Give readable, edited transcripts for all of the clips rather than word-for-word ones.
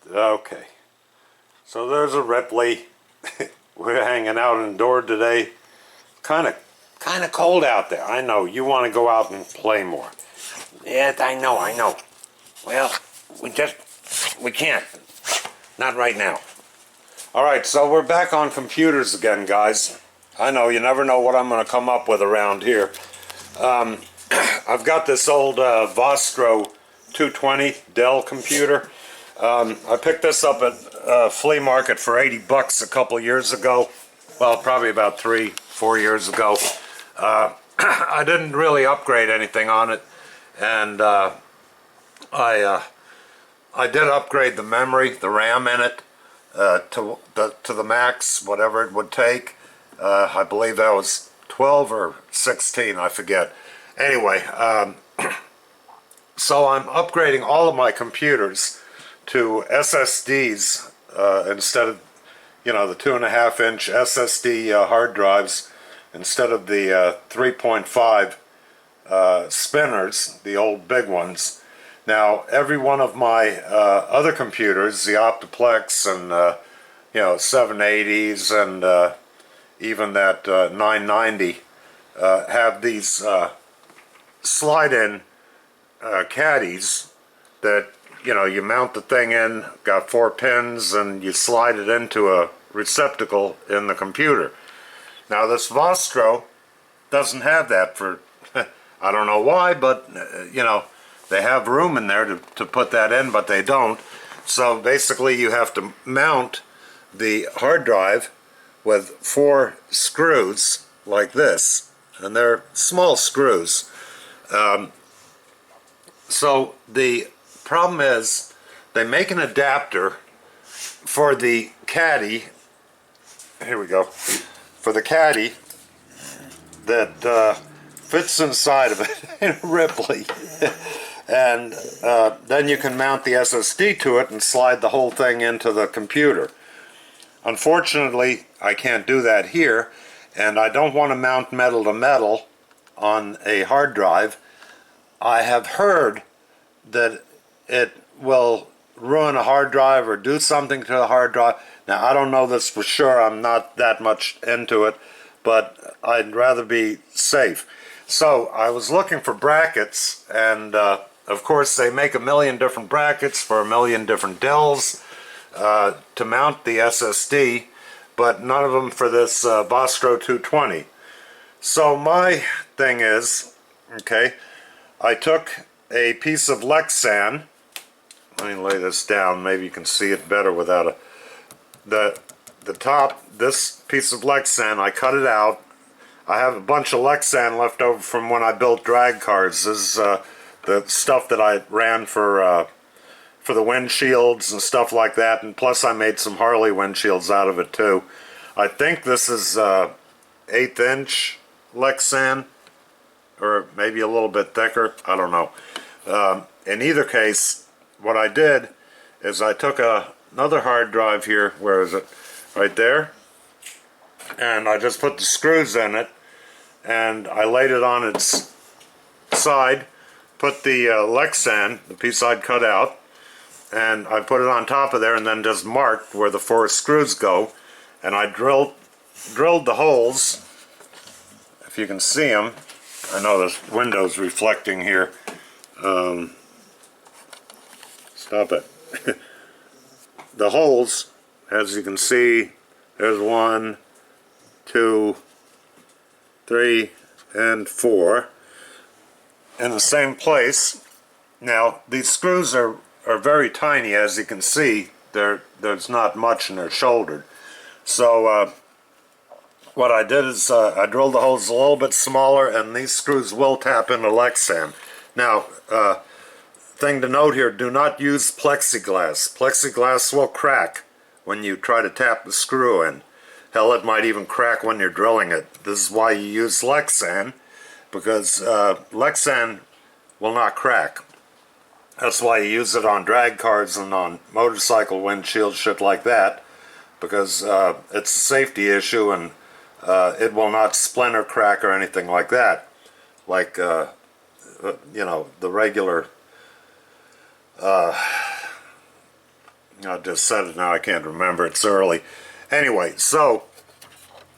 Okay, so there's a Ripley. We're hanging out indoors today. Kind of cold out there. I know you want to go out and play more. Yeah, I know. Well, we can't. Not right now. All right, so we're back on computers again, guys. I know you never know what I'm going to come up with around here. I've got this old Vostro 220 Dell computer. I picked this up at flea market for 80 bucks a couple years ago. Well, probably about 3-4 years ago. I didn't really upgrade anything on it, and I did upgrade the memory, the RAM in it, to the max, whatever it would take. I believe that was 12 or 16, I forget. Anyway, so I'm upgrading all of my computers to SSDs instead of, the 2.5-inch SSD hard drives instead of the 3.5 spinners, the old big ones. Now, every one of my other computers, the Optiplex and 780s and even that 990, have these slide-in caddies that you mount the thing in, got 4 pins, and you slide it into a receptacle in the computer. Now this Vostro doesn't have that for, I don't know why, but they have room in there to put that in, but they don't. So basically you have to mount the hard drive with 4 screws like this, and they're small screws. So the problem is they make an adapter for the caddy. Here we go. For the caddy that fits inside of it in a Ripley. And then you can mount the SSD to it and slide the whole thing into the computer. Unfortunately, I can't do that here, and I don't want to mount metal to metal on a hard drive. I have heard that it will ruin a hard drive or do something to the hard drive. Now, I don't know this for sure. I'm not that much into it, but I'd rather be safe. So I was looking for brackets, and of course they make a million different brackets for a million different Dells to mount the SSD, but none of them for this Vostro 220. So my thing is, okay, I took a piece of Lexan. Let me lay this down. Maybe you can see it better without the top. This piece of Lexan, I cut it out. I have a bunch of Lexan left over from when I built drag cars. This is the stuff that I ran for the windshields and stuff like that, and plus I made some Harley windshields out of it too. I think this is 1/8 inch Lexan, or maybe a little bit thicker, I don't know. In either case, what I did is I took another hard drive here, where is it? Right there. And I just put the screws in it, and I laid it on its side, put the Lexan, the piece I'd cut out, and I put it on top of there, and then just marked where the 4 screws go, and I drilled the holes, if you can see them. I know this window's reflecting here. Stop it. The holes, as you can see, there's 1, 2, 3, and 4 in the same place. Now these screws are very tiny, as you can see. There's not much, and they're shouldered. So what I did is I drilled the holes a little bit smaller, and these screws will tap into Lexan. Now, thing to note here, do not use plexiglass. Plexiglass will crack when you try to tap the screw in. Hell, it might even crack when you're drilling it. This is why you use Lexan, because Lexan will not crack. That's why you use it on drag cars and on motorcycle windshields, shit like that, because it's a safety issue, and it will not splinter, crack, or anything like that. Like, the regular I just said it now, I can't remember, it's early. Anyway, so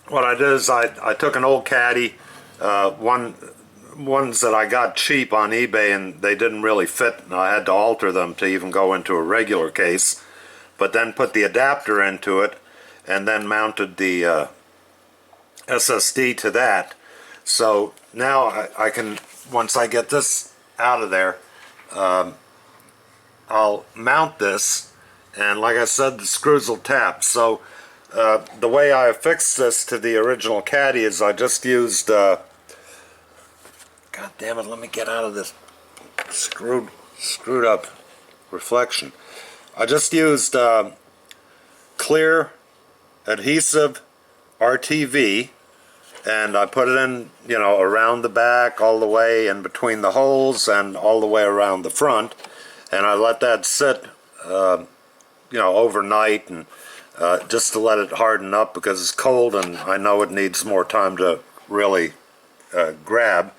what I did is I took an old caddy, ones that I got cheap on eBay, and they didn't really fit, and I had to alter them to even go into a regular case, but then put the adapter into it, and then mounted the SSD to that. So now I can, once I get this out of there, I'll mount this, and like I said, the screws will tap. So the way I fixed this to the original caddy is I just used God damn it, let me get out of this screwed up reflection. I just used clear adhesive RTV, and I put it in, you know, around the back, all the way in between the holes, and all the way around the front, and I let that sit, you know, overnight, and just to let it harden up because it's cold, and I know it needs more time to really grab,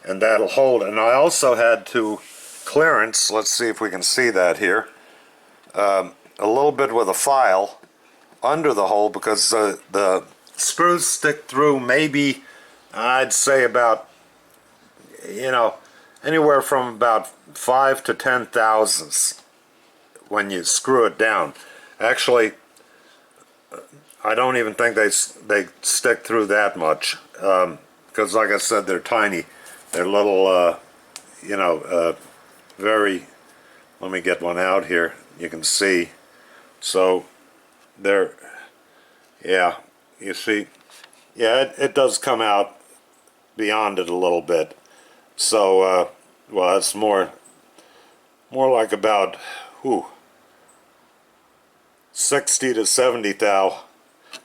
and that'll hold. And I also had to clearance, let's see if we can see that here, a little bit with a file under the hole because the screws stick through maybe, I'd say about, you know, anywhere from about 5 to 10 thousandths when you screw it down. Actually, I don't even think they stick through that much because, like I said, they're tiny. They're little, you know, very. Let me get one out here. You can see. So they're, yeah, you see, yeah, it does come out beyond it a little bit. So, well, it's more like about, 60 to 70 thou.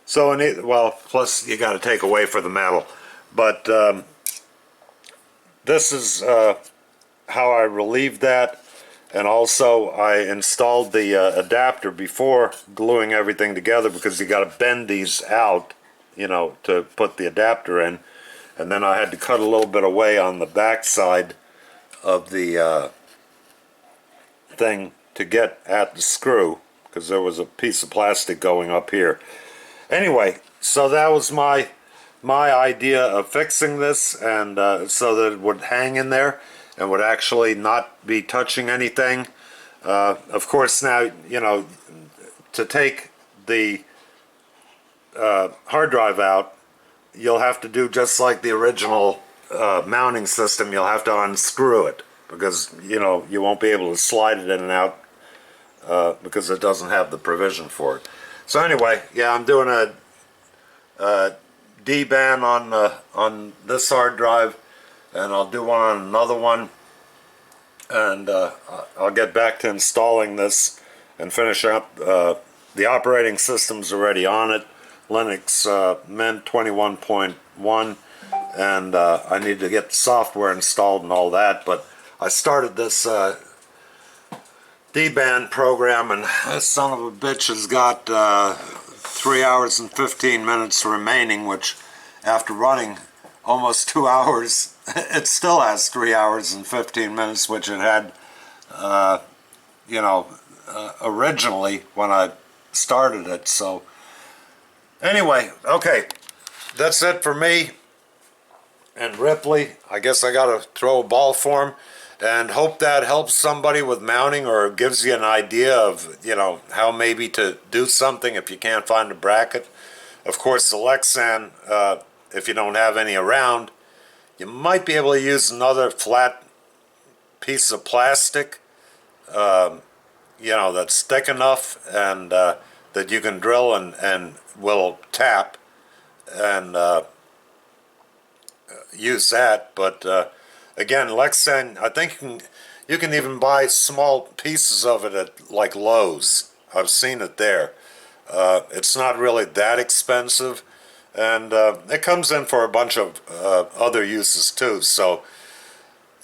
So, well, plus you got to take away for the metal. But this is how I relieved that. And also I installed the adapter before gluing everything together because you got to bend these out, you know, to put the adapter in. And then I had to cut a little bit away on the back side of the thing to get at the screw because there was a piece of plastic going up here. Anyway, so that was my idea of fixing this, and so that it would hang in there and would actually not be touching anything. Of course, now, you know, to take the hard drive out, you'll have to do just like the original mounting system. You'll have to unscrew it because, you know, you won't be able to slide it in and out because it doesn't have the provision for it. So anyway, yeah, I'm doing a D-band on this hard drive, and I'll do one on another one, and I'll get back to installing this and finish up. The operating system's already on it, Linux Mint 21.1, and I need to get the software installed and all that, but I started this D-band program, and this son of a bitch has got 3 hours and 15 minutes remaining, which after running almost 2 hours, it still has 3 hours and 15 minutes, which it had, you know, originally when I started it. So anyway, okay, that's it for me and Ripley. I guess I gotta throw a ball for him, and hope that helps somebody with mounting or gives you an idea of, you know, how maybe to do something if you can't find a bracket. Of course, the Lexan, if you don't have any around, you might be able to use another flat piece of plastic, you know, that's thick enough and that you can drill and will tap, and use that. But again, Lexan, I think you can even buy small pieces of it at like Lowe's. I've seen it there. It's not really that expensive, and it comes in for a bunch of other uses too. So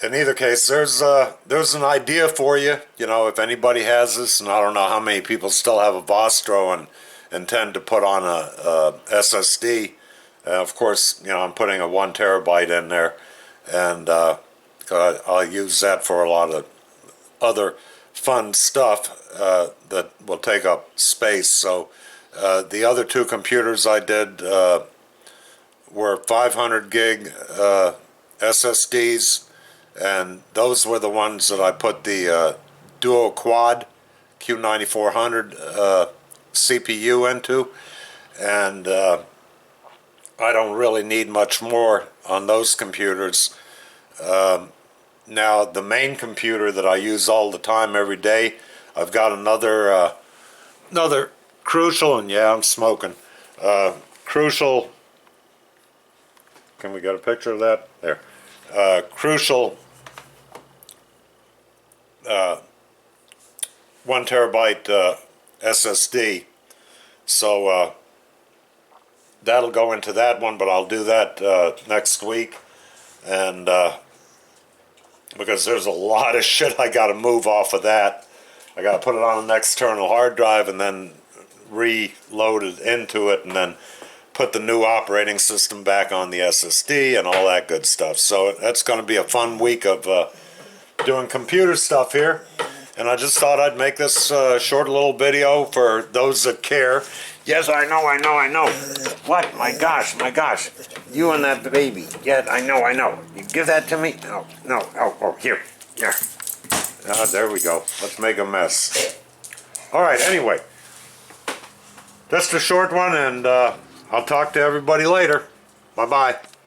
in either case, there's an idea for you. You know, if anybody has this, and I don't know how many people still have a Vostro and intend to put on a SSD. Of course, you know, I'm putting a 1 terabyte in there, and I'll use that for a lot of other fun stuff that will take up space. So the other two computers I did were 500 gig SSDs, and those were the ones that I put the dual quad Q9400 CPU into, and I don't really need much more on those computers. Now the main computer that I use all the time every day, I've got another Crucial, and yeah, I'm smoking, Crucial. Can we get a picture of that? There. Crucial 1 terabyte SSD. So that'll go into that one, but I'll do that next week. And because there's a lot of shit I got to move off of that. I got to put it on an external hard drive and then reload it into it, and then put the new operating system back on the SSD and all that good stuff. So that's going to be a fun week of doing computer stuff here. And I just thought I'd make this short little video for those that care. Yes, I know. What? My gosh. You and that baby. Yeah, I know. You give that to me? No. Oh, here. There we go. Let's make a mess. All right, anyway. Just a short one, and I'll talk to everybody later. Bye-bye.